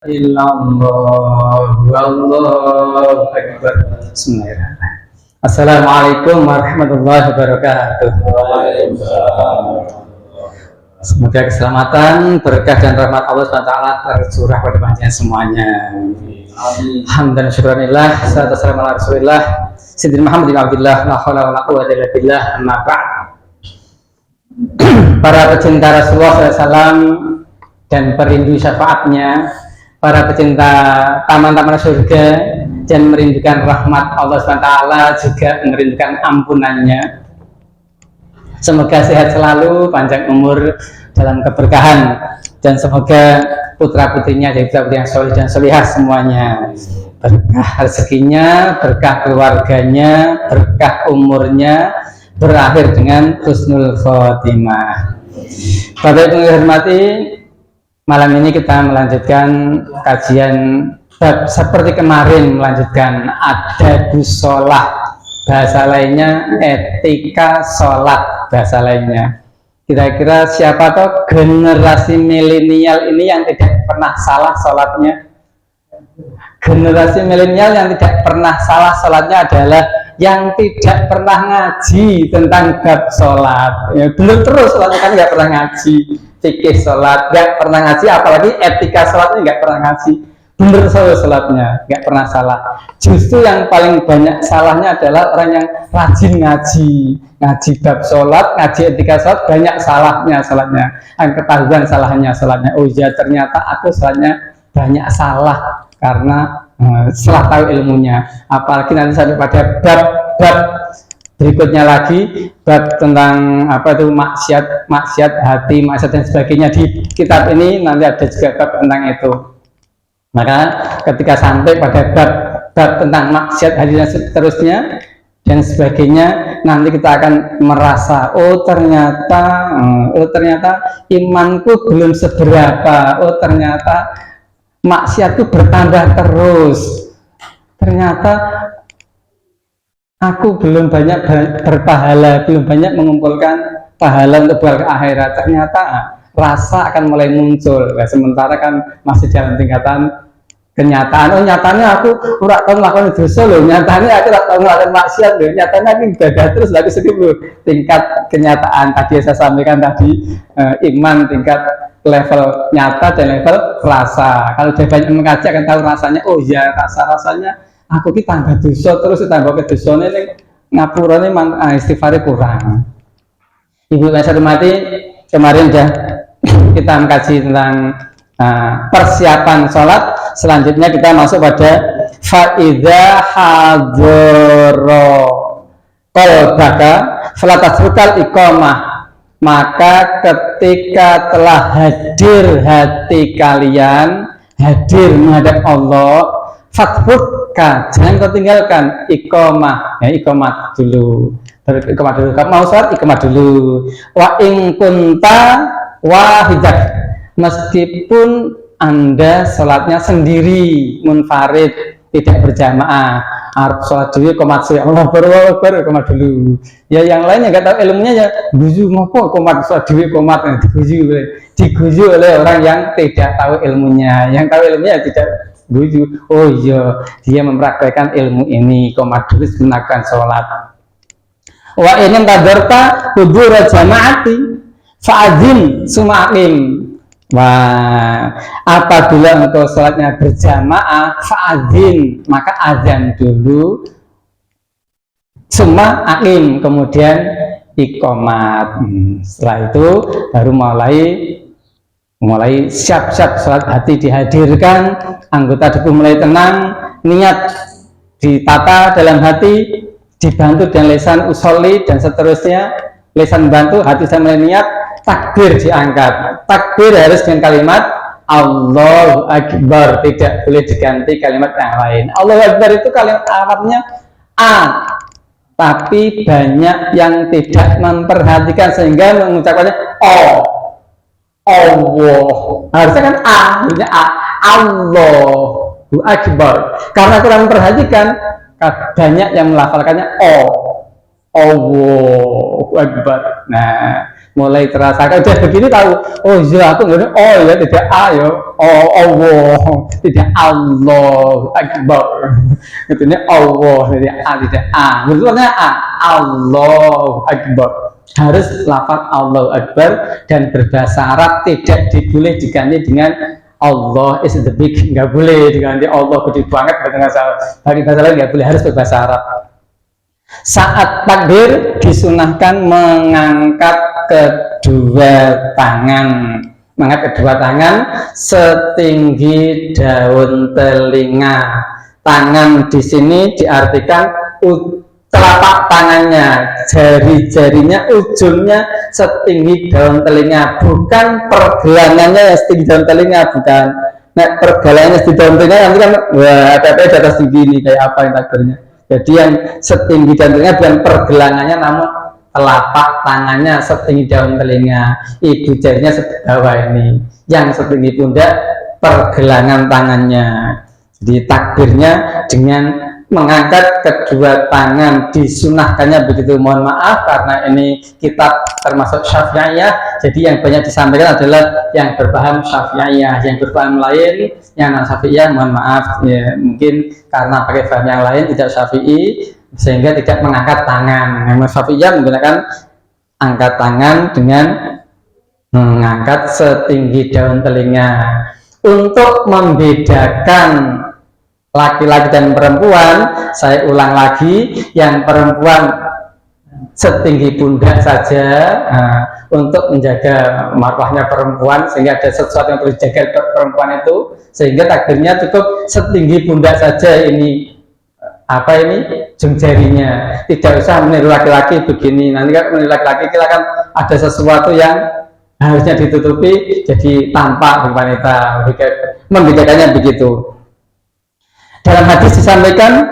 Illallah wallahu akbar. Bismillahirrahmanirrahim. Assalamualaikum warahmatullahi wabarakatuh. Semoga keselamatan, berkah dan rahmat Allah SWT tercurah pada panjenengan semuanya. Hamdan syukurillah, salatu wassalamu ala Rasulillah Sayyidina Muhammadin Abdillah, la haula wala quwwata illa billah, amma ba'd. Para pecinta Rasulullah SAW dan perindu syafaatnya, para pecinta taman-taman surga dan merindukan rahmat Allah SWT, juga merindukan ampunannya. Semoga sehat selalu, panjang umur dalam keberkahan, dan semoga putra putrinya jadi putra putri yang soleh dan solihah semuanya. Berkah rezekinya, berkah keluarganya, berkah umurnya, berakhir dengan husnul khotimah. Bapak Ibu yang hormati, malam ini kita melanjutkan kajian bab seperti kemarin, melanjutkan adabus sholat, bahasa lainnya etika sholat, bahasa lainnya. Kira-kira siapa toh generasi milenial ini yang tidak pernah salah sholatnya? Generasi milenial yang tidak pernah salah sholatnya adalah yang tidak pernah ngaji tentang bab sholat. Ya, belum terus sholatnya kan nggak pernah ngaji. Fikih sholat nggak pernah ngaji, apalagi etika sholatnya nggak pernah ngaji. Bener sholatnya nggak pernah salah. Justru yang paling banyak salahnya adalah orang yang rajin ngaji bab sholat, ngaji etika sholat, banyak salahnya sholatnya. Yang ketahuan salahnya sholatnya. Oh iya, ternyata aku sholatnya banyak salah karena setelah tahu ilmunya. Apalagi nanti sampai pada bab berikutnya lagi, bab tentang apa itu maksiat hati, maksiat dan sebagainya. Di kitab ini nanti ada juga bab tentang itu. Maka ketika sampai pada bab tentang maksiat hati dan seterusnya dan sebagainya, nanti kita akan merasa oh ternyata imanku belum seberapa, oh ternyata maksiatku bertambah terus, ternyata aku belum banyak berpahala, belum banyak mengumpulkan pahala untuk ke akhirat. Ternyata rasa akan mulai muncul. Nah, sementara kan masih dalam tingkatan kenyataan. Oh nyatanya aku ora tahu melakukan dosa loh, nyatanya aku ora tahu melakukan maksiat loh, nyatanya aku ibadah terus lagi sedih loh. Tingkat kenyataan tadi saya sampaikan tadi, iman tingkat level nyata dan level rasa. Kalau dia banyak mengaji akan tahu rasanya. Oh ya, rasanya aku ki tambah dosa terus tambah ke dosane ning ngapurane istighfare kurang. Ibu saya hormati, kemarin sudah kita mengkaji tentang persiapan sholat. Selanjutnya kita masuk pada faidha hadoro qalbaka falatasrukal iqamah. Maka ketika telah hadir hati kalian, hadir menghadap Allah, fatbuka, jangan kau tinggalkan iqamah, ya iqamah dulu. Iqamah dulu. Kamu mau sholat, iqamah dulu. Wa in kunta wahidak, meskipun Anda sholatnya sendiri, munfarid, tidak berjamaah. Arab sholat dulu, komat suya, Allah baru komat dulu. Ya yang lainnya nggak tahu ilmunya ya, guju ngopo komat sholat dulu, komat diguju oleh orang yang tidak tahu ilmunya. Yang tahu ilmunya tidak guju. Oh iya, dia mempraktekkan ilmu ini, komat dulu melakukan sholat. Wa in tadarta hubur jamaati fa'adzin suma'im. Wah, apabila engkau sholatnya berjamaah, fa'adzin, maka azan dulu, summa aqim, kemudian iqamat. Setelah itu baru mulai siap-siap sholat, hati dihadirkan, anggota tubuh mulai tenang, niat ditata dalam hati, dibantu dengan lisan usolli dan seterusnya. Lisan bantu, hati saya mulai niat, takbir diangkat. Takbir harus dengan kalimat Allahu Akbar, tidak boleh diganti kalimat yang lain. Allahu Akbar itu kalimat Arabnya A, tapi banyak yang tidak memperhatikan sehingga mengucapkannya O. Allah. Harusnya kan A, harusnya A. Allahu Akbar. Karena kurang memperhatikan, banyak yang melafalkannya O. Allahu Akbar. Nah, mulai terasa udah begini tahu, oh iya aku nggak, oh ya tidak A ya, oh Allah, tidak Allah Akbar, itu ini Allah, tidak A, tidak A, maksudnya A, Allah Akbar, harus lafaz Allah Akbar dan berbahasa Arab, tidak diboleh diganti dengan Allah is the big, nggak boleh diganti Allah gede banget, bagi bahasa lain nggak boleh, harus berbahasa Arab. Saat takbir disunahkan mengangkat kedua tangan, setinggi daun telinga. Tangan di sini diartikan telapak tangannya, jari-jarinya ujungnya setinggi daun telinga, bukan pergelangannya yang setinggi daun telinga, bukan. Nah, pergelangannya setinggi daun telinga nanti kan wah ada di atas tinggi ini kayak apa yang takbirnya. Jadi yang setinggi daun telinga bukan pergelangannya, namun telapak tangannya setinggi daun telinga, ibu jarinya sebawah ini, yang setinggi pundak pergelangan tangannya. Jadi takbirnya dengan mengangkat kedua tangan, disunahkannya begitu. Mohon maaf karena ini kitab termasuk Syafi'iyah, jadi yang banyak disampaikan adalah yang berpaham Syafi'iyah, yang berpaham lain yang non Syafi'iyah mohon maaf ya, mungkin karena pakai paham yang lain tidak Syafi'i sehingga tidak mengangkat tangan. Yang Syafi'iyah menggunakan angkat tangan dengan mengangkat setinggi daun telinga. Untuk membedakan laki-laki dan perempuan, saya ulang lagi, yang perempuan setinggi pundak saja, untuk menjaga marwahnya perempuan, sehingga ada sesuatu yang perlu dijaga perempuan itu, sehingga takbirnya cukup setinggi pundak saja. Ini apa ini ujung jarinya, tidak usah meniru laki-laki begini. Nanti kan meniru laki-laki kita kan ada sesuatu yang harusnya ditutupi jadi tampak bagi wanita, membedakannya begitu. Dalam hadis disampaikan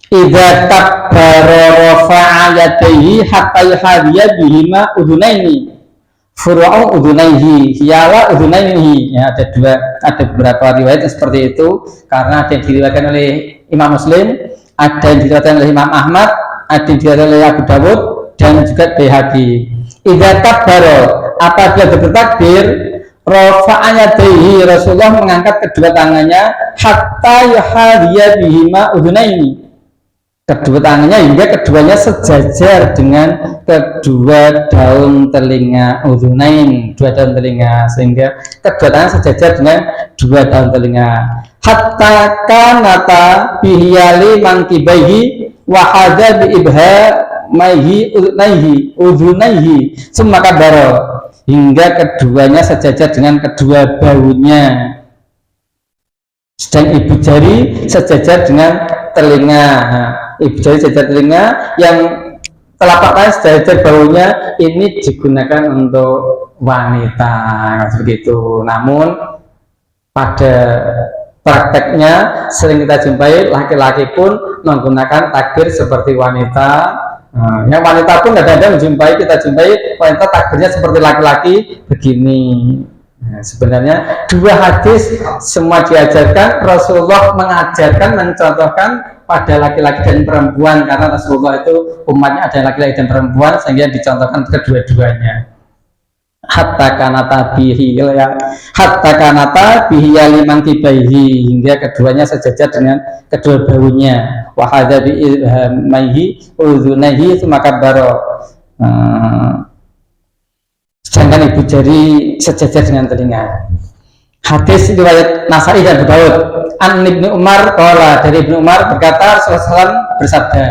idza kabbara rafa'a yadayhi hatta yahdiya bihima udunaini furu'u udunaihi hiyawa udunaihi. Ya, ada beberapa riwayat seperti itu, karena ada yang diriwayatkan oleh Imam Muslim, ada yang diriwayatkan oleh Imam Ahmad, ada yang diriwayatkan oleh Abu Dawud dan juga Baihaqi. Idza kabbara, apabila bertakbir, rafa'a yadayhi, Rasulullah mengangkat kedua tangannya hatta yahdiya bihima udunaini, kedua tangannya hingga keduanya sejajar dengan kedua daun telinga, udunain, dua daun telinga, sehingga kedua tangan sejajar dengan dua daun telinga. Hatta kanata bihiyali mangkibaihi wa hadza bi ibhamaihi udunaihi summa kabbara, hingga keduanya sejajar dengan kedua bahunya, sedang ibu jari sejajar dengan telinga. Ibu jari sejajar telinga, yang telapak tangan sejajar bahunya, ini digunakan untuk wanita seperti itu. Namun pada prakteknya sering kita jumpai laki-laki pun menggunakan takbir seperti wanita. Yang wanita pun kadang-kadang kita jumpai wanita takbirnya seperti laki-laki begini. Nah, sebenarnya dua hadis semua diajarkan, Rasulullah mengajarkan, mencontohkan pada laki-laki dan perempuan, karena Rasulullah itu umatnya ada laki-laki dan perempuan, sehingga dicontohkan kedua-duanya. Hatta kanata bihi liman kibaihi, hingga keduanya sejajar dengan kedua bahunya. Wa hadza bi ibhamaihi udhunaihi tsumma kabbara, sedangkan ibu jari sejajar dengan telinga. Hadis riwayat Nasai dan Abu Daud. An Ibnu Umar qala, dari Ibnu Umar berkata, Rasulullah bersabda,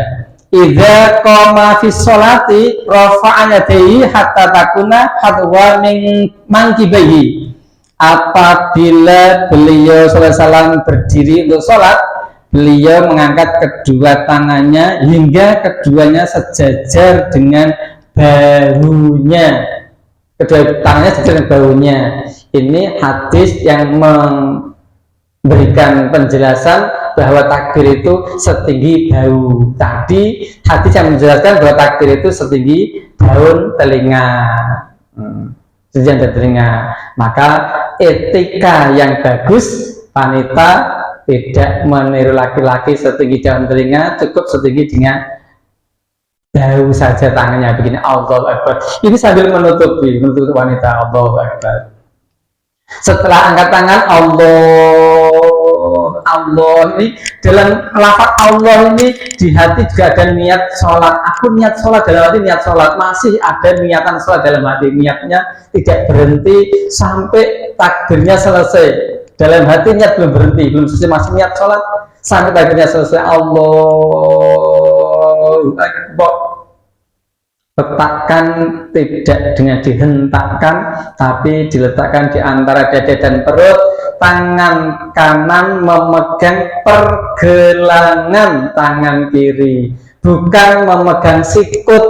idza qama fi sholati rafa'a yadayhi hatta takuna hadwa min mankibaihi. Apabila beliau SAW berdiri untuk sholat, beliau mengangkat kedua tangannya hingga keduanya sejajar dengan bahunya, kedua tangannya sejajar dengan bahunya. Ini hadis yang memberikan penjelasan bahwa takbir itu setinggi bahu. Tadi hadis yang menjelaskan bahwa takbir itu setinggi daun telinga, sejajar dengan telinga. Maka etika yang bagus, wanita tidak meniru laki-laki setinggi daun telinga, cukup setinggi dengan jauh saja tangannya begini, Allahu Akbar. Ini sambil menutup wanita, Allahu Akbar. Setelah angkat tangan, Allah ini dalam lafaz Allah ini di hati juga ada niat sholat. Aku niat sholat dalam hati, niat sholat, masih ada niatan sholat dalam hati, niatnya tidak berhenti sampai takbirnya selesai. Dalam hati niat belum berhenti, belum selesai, masih niat sholat sampai takbirnya selesai. Allahu Akbar. Letakkan tidak dengan dihentakkan, tapi diletakkan di antara dada dan perut. Tangan kanan memegang pergelangan tangan kiri, bukan memegang sikut,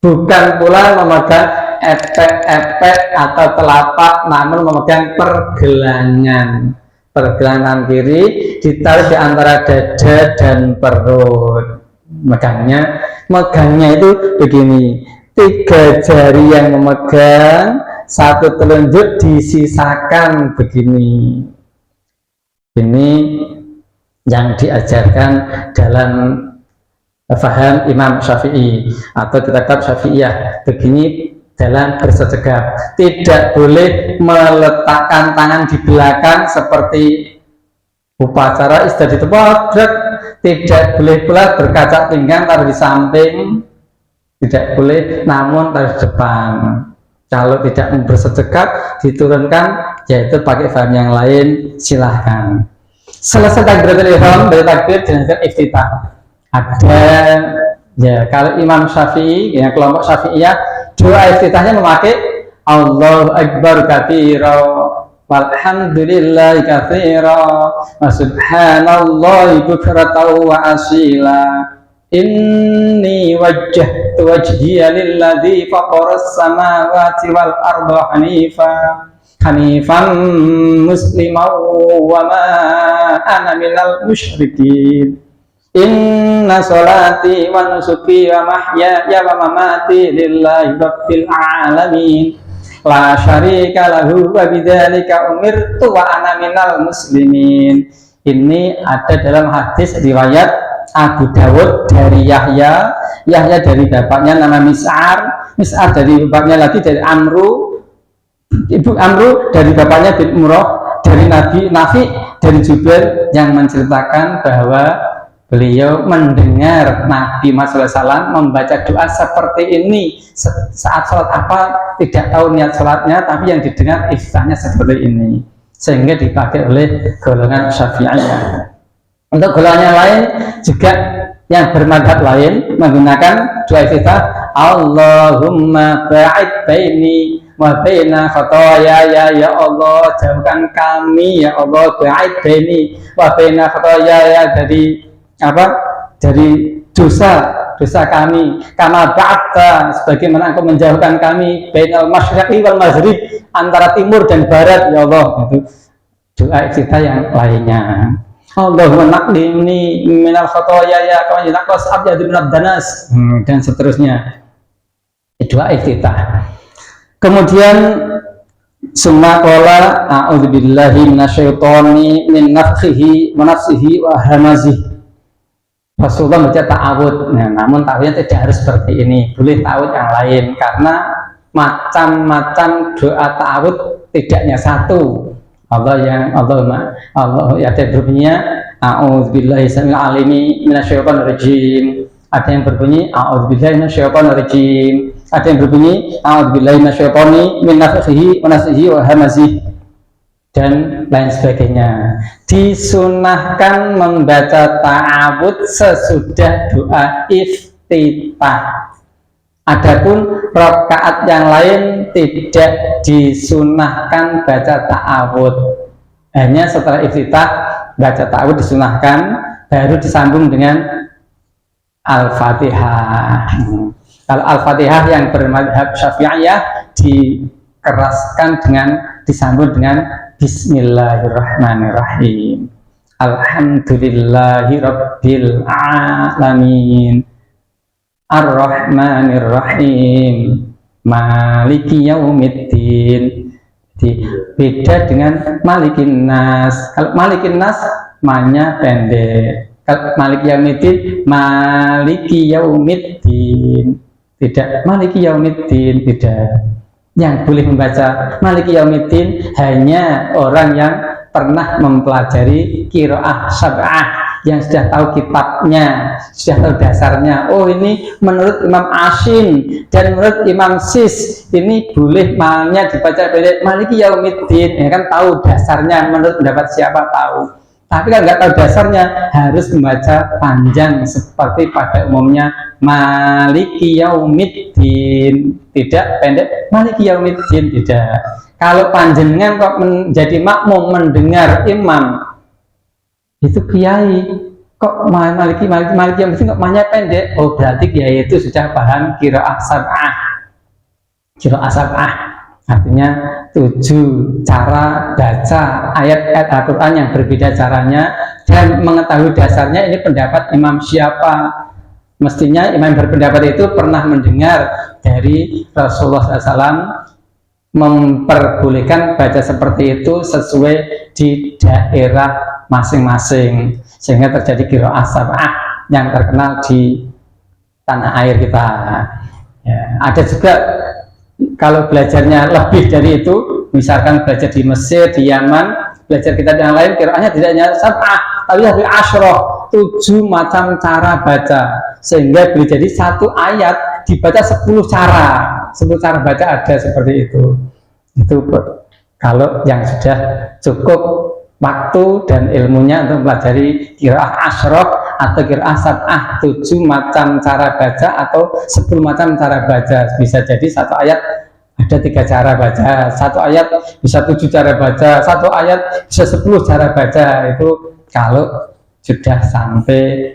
bukan pula memegang epek-epek atau telapak, namun memegang pergelangan tangan kiri, ditaruh di antara dada dan perut. Megangnya itu begini, 3 jari yang memegang, 1 telunjuk disisakan begini. Ini yang diajarkan dalam faham Imam Syafi'i atau kitab Syafi'iyah. Begini dalam bersegap, tidak boleh meletakkan tangan di belakang seperti upacara istilah di tempat. Tidak boleh pula berkaca pinggang taruh di samping, tidak boleh, namun taruh di depan. Kalau tidak bersegap diturunkan, yaitu pakai bahan yang lain, silahkan. Selesai takbiratul ihram, dari takbir dengan iftitah. Ada ya, kalau Imam Syafi'i, ya kelompok Syafi'iyah, doa iftitahnya memakai Allahu Akbar katsira, walhamdulillahi katsira, wa subhanallahi bukratan wa asila. Inni wajjahtu wajhiya lilladzi faqaras samawati wal arda hanifan musliman wa ma ana minal musyrikin. Inna sholati wa nusuki wa mahyaya wa mamati lillahi rabbil alamin. La syarika lahu wa bidzalika umirtu wa ana minal muslimin. Ini ada dalam hadis riwayat Abu Dawud dari Yahya dari bapaknya nama Mis'ar dari bapaknya lagi dari Amru, ibu Amru dari bapaknya bin Umroh, dari Nafi dari Jubair, yang menceritakan bahwa beliau mendengar Nabi Muhammad SAW membaca doa seperti ini saat sholat apa, tidak tahu niat sholatnya, tapi yang didengar iftitahnya seperti ini, sehingga dipakai oleh golongan Syafi'iyah. Untuk golongan yang lain juga yang bermadhab lain menggunakan doa iftitah, Allahumma ba'id baini wa baina khotoyaya, ya Allah jauhkan kami, ya Allah ba'id baini wa baina khotoyaya, dari dosa kami, kama ba'adta, sebagaimana engkau menjauhkan kami, bainal masyriqi wal maghrib, antara timur dan barat, ya Allah. Itu doa iftitah yang lainnya. Allahumma naqini minal khotoyaya kama yunaqas abyadu minad danas, dan seterusnya. Doa iftitah. Kemudian summa qala a'udzubillahi minasyaitonir min nafthihi wa nafsihi wa hamazihi. Rasulullah baca ta'awud. Nah, namun ta'awudnya tidak harus seperti ini, boleh ta'awud yang lain, karena macam-macam doa ta'awud tidaknya satu. Allah ya ada berbunyinya a'udzubillahi samil alimi minasyaitonir rajim, ada yang berbunyi a'udzubillahi minasyaitonir rajim, ada yang berbunyi a'udzubillahi minasyaitonir min nafthihi wa nafsihi wa hamazihi, dan lain sebagainya. Disunahkan membaca ta'awud sesudah doa iftitah. Adapun rakaat yang lain tidak disunahkan baca ta'awud. Hanya setelah iftitah baca ta'awud disunahkan, baru disambung dengan Al-Fatihah. Kalau Al-Fatihah yang bermadhab Syafi'iyah dikeraskan dengan disambung dengan Bismillahirrahmanirrahim. Alhamdulillahi rabbil alamin. Ar-Rahmanir-Rahim. Maliki yaumiddin. Beda dengan Malikin Nas. Kalau Malikin Nas, ma-nya pendek. Maliki yaumiddin, maliki yaumiddin, tidak maliki yaumiddin, tidak. Yang boleh membaca maliki yaumiddin hanya orang yang pernah mempelajari qiraah sab'ah, yang sudah tahu kitabnya, sudah tahu dasarnya. Oh, ini menurut Imam Asim dan menurut Imam Sis ini boleh malnya dibaca maliki yaumiddin, ya kan tahu dasarnya, menurut pendapat siapa tahu. Tapi kan nggak tahu dasarnya, harus membaca panjang seperti pada umumnya maliki yaumiddin, tidak pendek maliki yaumiddin, tidak. Kalau panjenengan kok menjadi makmum mendengar imam itu kiai kok maliki yaumiddin kok mahnya pendek, oh berarti kiai itu sudah paham qiraah sab'ah. Qiraah sab'ah artinya 7 cara baca ayat-ayat Al-Quran yang berbeda caranya, dan mengetahui dasarnya ini pendapat imam siapa. Mestinya imam berpendapat itu pernah mendengar dari Rasulullah SAW memperbolehkan baca seperti itu sesuai di daerah masing-masing, sehingga terjadi qiraah sab'ah yang terkenal di tanah air kita. Ya, ada juga kalau belajarnya lebih dari itu, misalkan belajar di Mesir, di Yaman, belajar kitab yang lain, qiraahnya tidak hanya sab'ah, tapi lebih asyroh, 7 macam cara baca, sehingga boleh jadi satu ayat dibaca 10 cara, 10 cara baca ada seperti itu. Itu kalau yang sudah cukup waktu dan ilmunya untuk mempelajari qiraah asyroh atau qiraah sab'ah, 7 macam cara baca atau 10 macam cara baca. Bisa jadi satu ayat ada 3 cara baca, satu ayat bisa 7 cara baca, satu ayat bisa 10 cara baca. Itu kalau sudah sampai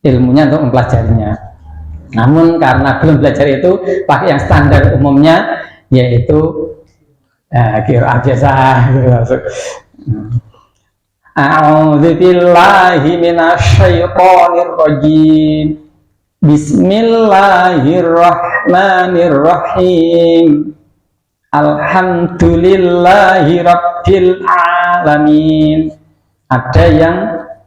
ilmunya untuk mempelajarinya. Namun karena belum belajar itu, pakai yang standar umumnya, yaitu qiraah biasa. A'udzu billahi minasyaitonir rajim. Bismillahirrahmanirrahim. Alhamdulillahi rabbil alamin. Ada yang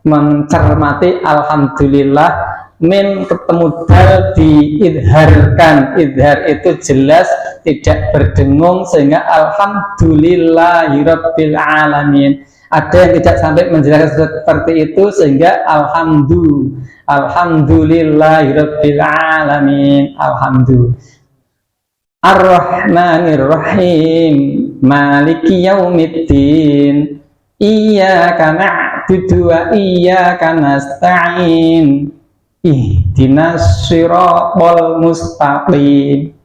mencermati alhamdulillah, min ketemu dal diidharkan. Idhar itu jelas, tidak berdengung, sehingga alhamdulillahi rabbil alamin. Ada yang tidak sampai menjelaskan seperti itu, sehingga alhamdulillahi rabbil alamin. Ar-Rahmanir-Rahim, maliki yaumiddin, iyyaka na'budu wa iyyaka nasta'in, ihdinas siratal mustaqim,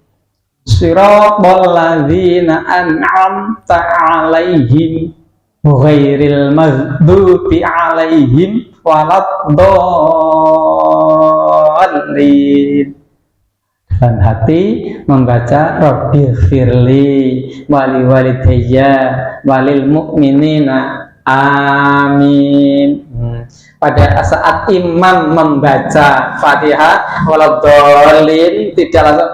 siratal ladzina an'amta 'alaihim ghairil maghdubi 'alaihim waladdallin. Dan hati membaca Rabbighfirli wali walidayya walil mu'minina amin. Pada saat imam membaca Fatihah waladdallin, tidak langsung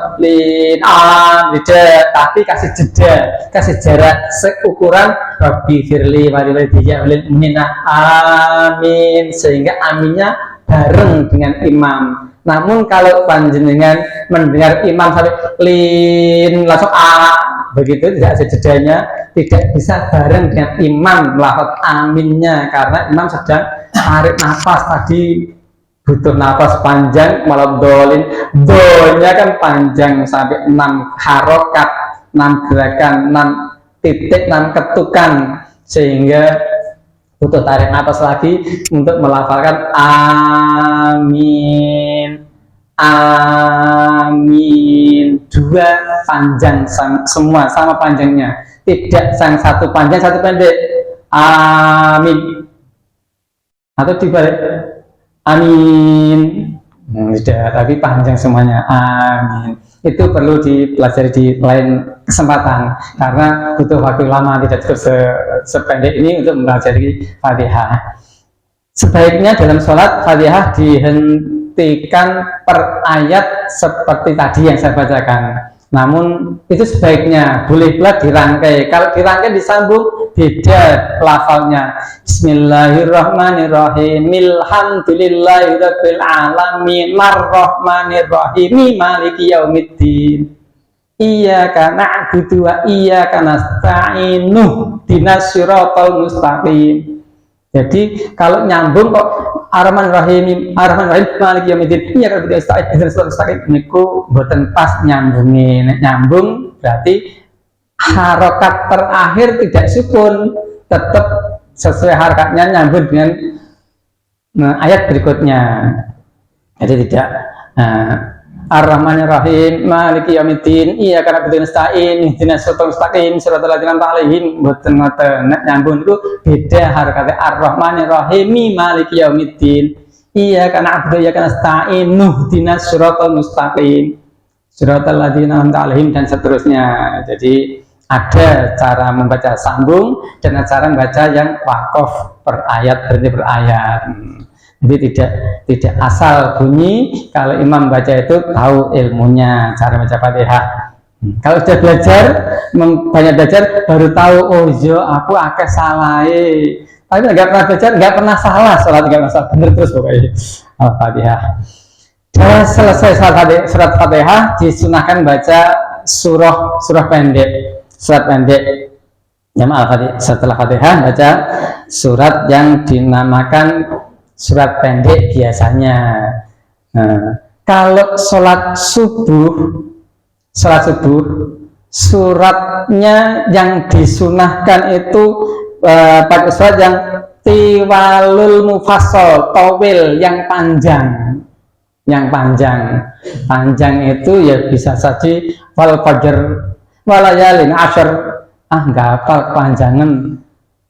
tidak, tapi kasih jeda, kasih jarak seukuran Rabbighfirli wali walidayya walil mu'minina amin, sehingga aminnya bareng dengan imam. Namun kalau panjenengan mendengar imam sampai langsung begitu, tidak ada jedanya, tidak bisa bareng dengan imam melafaz aminnya, karena imam sedang tarik nafas, tadi butuh nafas panjang. Waladdallin, donya kan panjang sampai 6 harokat, 6 gerakan, 6 titik, 6 ketukan, sehingga butuh tarik nafas lagi untuk melafalkan amin, amin. 2 panjang, semua sama panjangnya, tidak yang satu panjang satu pendek, amin, atau dibalik amin, tidak, tapi panjang semuanya, amin. Itu perlu dipelajari di lain kesempatan, karena butuh waktu lama, tidak cukup sependek ini untuk mempelajari Fatihah. Sebaiknya dalam sholat Fatihah dihentikan per ayat seperti tadi yang saya bacakan. Namun itu sebaiknya boleh pula dirangkai. Kalau dirangkai disambung beda lafalnya. Bismillahirrahmanirrahim. Alhamdulillahirabbil alamin. Arrahmanirrahim. Maliki yaumiddin. Iyyaka na'budu wa iyyaka nasta'in. Ihdinas siratal mustaqim. Jadi kalau nyambung kok Ar-Rahman Rahim Maliki Yaumiddin iya kalau tidak istirahat niku mboten pas nyambungi. Nek nyambung berarti harokat terakhir tidak sukun, tetap sesuai harakatnya nyambung dengan ayat berikutnya. Jadi tidak Ar-Rahman Rahim Maliki Yaumiddin iya karena betul nasta'in ihdinas siratal mustaqim siratal ladzina an'amta 'alaihim mboten ngoten. Nek nyambung itu beda harakate Ar-Rahman Rahim Maliki Yaumiddin iya karena betul iya karena nasta'in ihdinas siratal mustaqim siratal ladzina an'amta 'alaihim dan seterusnya. Jadi ada cara membaca sambung dan cara membaca yang waqaf per ayat, berarti per ayat. Jadi tidak asal bunyi. Kalau imam baca itu tahu ilmunya, cara baca Fatihah. Kalau sudah belajar, banyak belajar, baru tahu, oh iya aku akeh salah. Tapi nggak pernah belajar, nggak pernah salah, sholat nggak masalah, bener terus pokoknya. Al-Fatihah. Dan selesai surat Fatihah, disunahkan baca surah pendek, surat pendek. Setelah Fatihah baca surat yang dinamakan surat pendek biasanya. Kalau sholat subuh suratnya yang disunahkan itu pakai surat yang tiwalul mufassal, tawil yang panjang. Panjang itu ya bisa saja wal fajr walayalin asyr. Nggak hafal kepanjangan.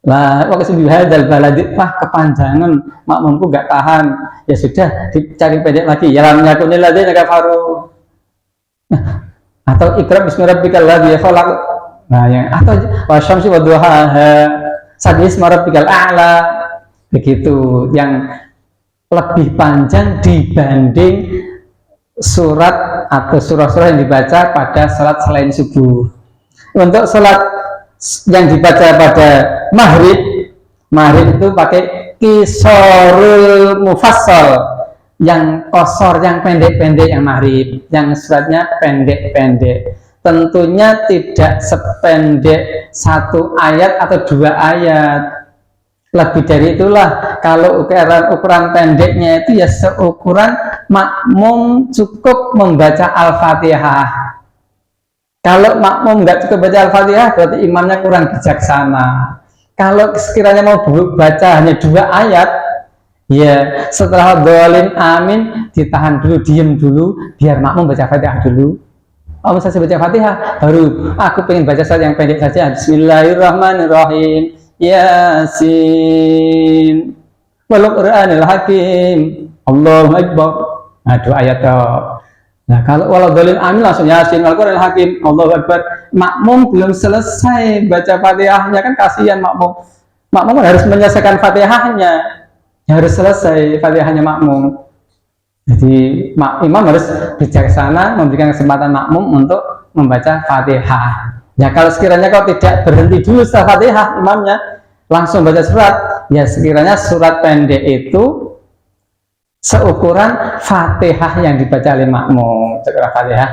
Lah, waktu subuh dal baladi, kepanjangan, makmumku nggak tahan. Ya sudah, dicari pendek lagi. Ya lam yakunil ladzina kafaru. Atau ikra bismi rabbikal ladzi khalaq. Nah, yang atau wasyamsi wadduhaha, sabbihisma rabbikal a'la. Begitu, yang lebih panjang dibanding surat atau surah-surah yang dibaca pada salat selain subuh. Untuk salat yang dibaca pada maghrib itu pakai kisorul mufassal, yang kosor, yang pendek-pendek, yang maghrib, yang suratnya pendek-pendek. Tentunya tidak sependek satu ayat atau dua ayat. Lebih dari itulah. Kalau ukuran pendeknya itu ya seukuran makmum cukup membaca Al-Fatihah. Kalau makmum nggak cukup baca Al-Fatihah, berarti imamnya kurang bijaksana. Kalau sekiranya mau baca hanya dua ayat, ya setelah dolin amin ditahan dulu, diem dulu, biar makmum baca Fatihah dulu. Makmum saya baca Fatihah, baru aku pengen baca surat yang pendek saja. Bismillahirrahmanirrahim. Yasin. Wal Qur'anil Hakim. Allahu Akbar. Nah, dua ayat toh. Nah, kalau walau dolin amin langsung Yasin Al-Qur'anil Hakim, Allahu Akbar. Makmum belum selesai baca Fatihahnya, kan kasihan makmum. Makmum harus menyelesaikan Fatihahnya. Harus selesai Fatihahnya makmum. Jadi imam harus bijaksana memberikan kesempatan makmum untuk membaca Fatihah. Ya kalau sekiranya kau tidak berhenti dulu setelah Fatihah imamnya, langsung baca surat, ya sekiranya surat pendek itu seukuran Fatihah yang dibaca oleh makmum. Seukuran Fatihah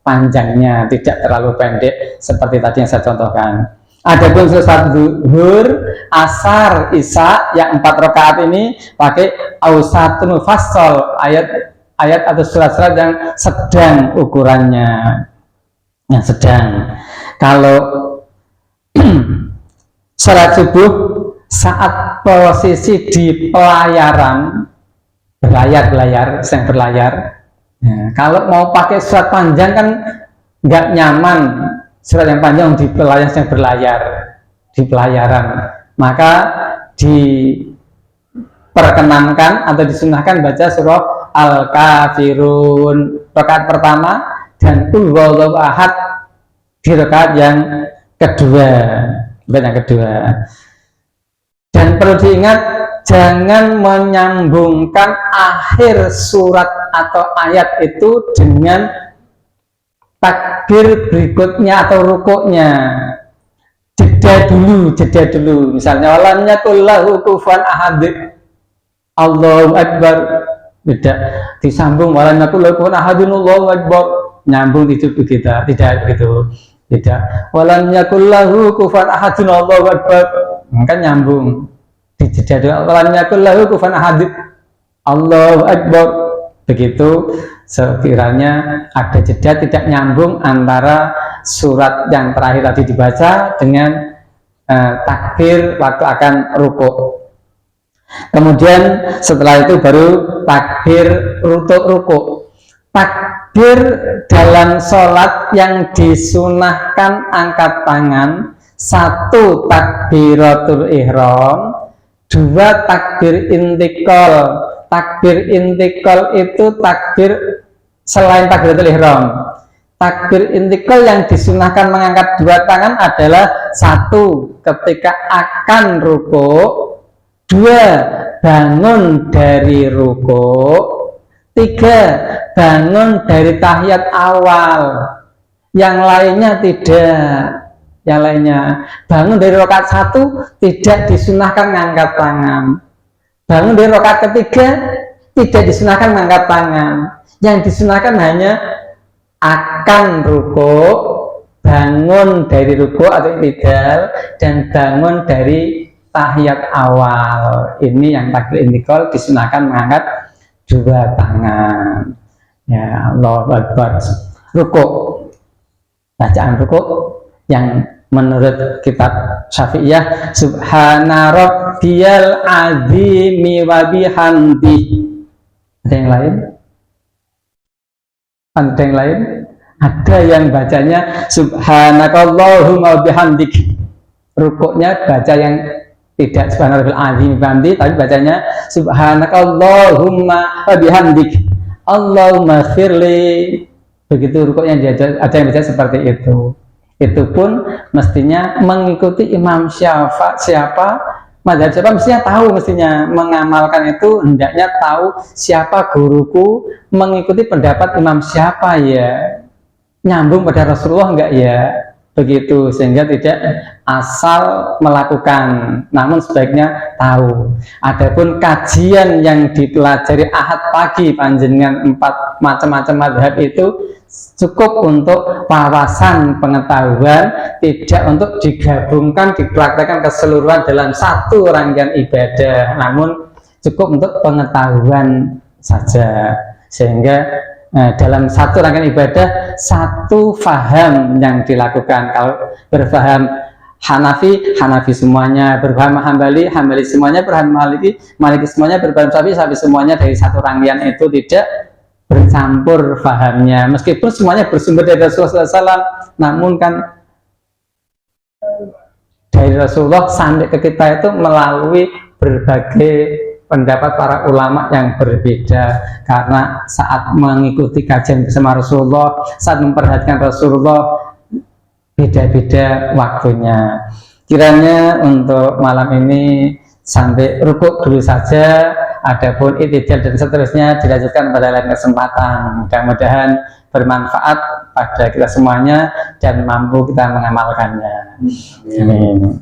panjangnya, tidak terlalu pendek seperti tadi yang saya contohkan. Adapun surat zuhur, asar, isya yang 4 rakaat ini pakai ausatun mufassal, ayat atau surat-surat yang sedang ukurannya, yang sedang. Kalau salat subuh saat posisi di pelayaran, sedang berlayar. Nah, kalau mau pakai surat panjang kan nggak nyaman, surat yang panjang di pelayaran, maka diperkenankan atau disunahkan baca surah Al-Kafirun rakaat pertama dan Qul Huwallahu Ahad di rakaat yang kedua. Dan perlu diingat, jangan menyambungkan akhir surat atau ayat itu dengan takbir berikutnya atau rukuknya jeda dulu. Misalnya walam yakullahu kufuwan ahad, Allahu Akbar, tidak disambung walam yakullahu kufuwan ahadun, Allahu Akbar, nyambung itu kita tidak begitu, tidak walam yakullahu kufuwan ahadun, Allahu Akbar, kan nyambung di jeda dulu, walam yakullahu kufuwan ahad, Allahu Akbar, begitu. Sekiranya ada jeda tidak nyambung antara surat yang terakhir tadi dibaca dengan takbir waktu akan rukuk. Kemudian setelah itu baru takbir untuk rukuk. Takbir dalam sholat yang disunahkan angkat tangan, 1 takbiratul ihram, 2 takbir intikal. Takbir intikal itu takbir selain takbiratul ihram. Takbir intikal yang disunahkan mengangkat 2 tangan adalah 1 ketika akan rukuk, 2 bangun dari rukuk, 3 bangun dari tahiyat awal. Yang lainnya tidak. Yang lainnya bangun dari rakaat 1 tidak disunahkan mengangkat tangan. Bangun dari rakaat ketiga tidak disunahkan mengangkat tangan. Yang disunahkan hanya akan rukuk, bangun dari rukuk atau i'tidal, dan bangun dari tahiyat awal. Ini yang takbir intikal disunahkan mengangkat 2 tangan. Ya Allahu Akbar. Rukuk, bacaan rukuk yang menurut kitab Syafi'iyah, subhana rabbiyal azimi wa bihamdi. Ada yang lain? Ada yang lain? Ada yang bacanya subhanakallahumma bihamdik. Rukuknya baca yang tidak subhana rabbil azim wa bihamdi, tapi bacanya subhanakallahumma wa bihamdik, Allahumma firli. Begitu rukuknya ada yang baca seperti itu. Itu pun mestinya mengikuti imam siapa mazhab siapa, mestinya tahu, mestinya mengamalkan itu hendaknya tahu siapa guruku, mengikuti pendapat imam siapa, ya nyambung pada Rasulullah enggak, ya begitu, sehingga tidak asal melakukan, namun sebaiknya tahu. Adapun kajian yang dipelajari ahad pagi panjenengan 4 macam-macam mazhab itu cukup untuk wawasan pengetahuan, tidak untuk digabungkan, dipraktekkan keseluruhan dalam 1 rangkaian ibadah, namun cukup untuk pengetahuan saja, sehingga dalam 1 rangkaian ibadah 1 faham yang dilakukan. Kalau berfaham Hanafi, Hanafi semuanya, berfaham Hambali, Hambali semuanya, berfaham Maliki, Maliki semuanya, berfaham Syafi'i, Syafi'i semuanya, dari 1 rangkaian itu tidak bercampur fahamnya, meskipun semuanya bersumber dari Rasulullah SAW, namun kan dari Rasulullah sampai ke kita itu melalui berbagai pendapat para ulama yang berbeda, karena saat mengikuti kajian bersama Rasulullah, saat memperhatikan Rasulullah, beda-beda waktunya. Kiranya untuk malam ini sampai rukuk dulu saja, adapun i'tidal dan seterusnya dilanjutkan pada lain kesempatan. Mudah-mudahan bermanfaat pada kita semuanya dan mampu kita mengamalkannya. Amin.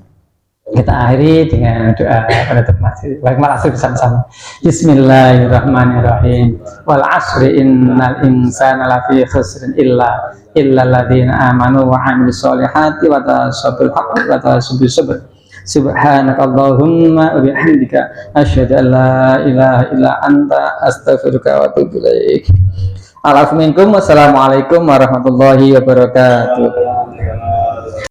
Kita akhiri dengan doa penutup masjid. Baiklah, bersama-sama. Bismillahirrahmanirrahim. Wal 'asri innal insana lafi khusrin illa alladziina amanu wa 'amilus sholihati wa tawassaw bil haqqi wa tawassaw bis sabr. Subhanakallahumma wa bihamdika asyhadu an la ilaha illa anta astaghfiruka wa atubu ilaik. Assalamualaikum warahmatullahi wabarakatuh.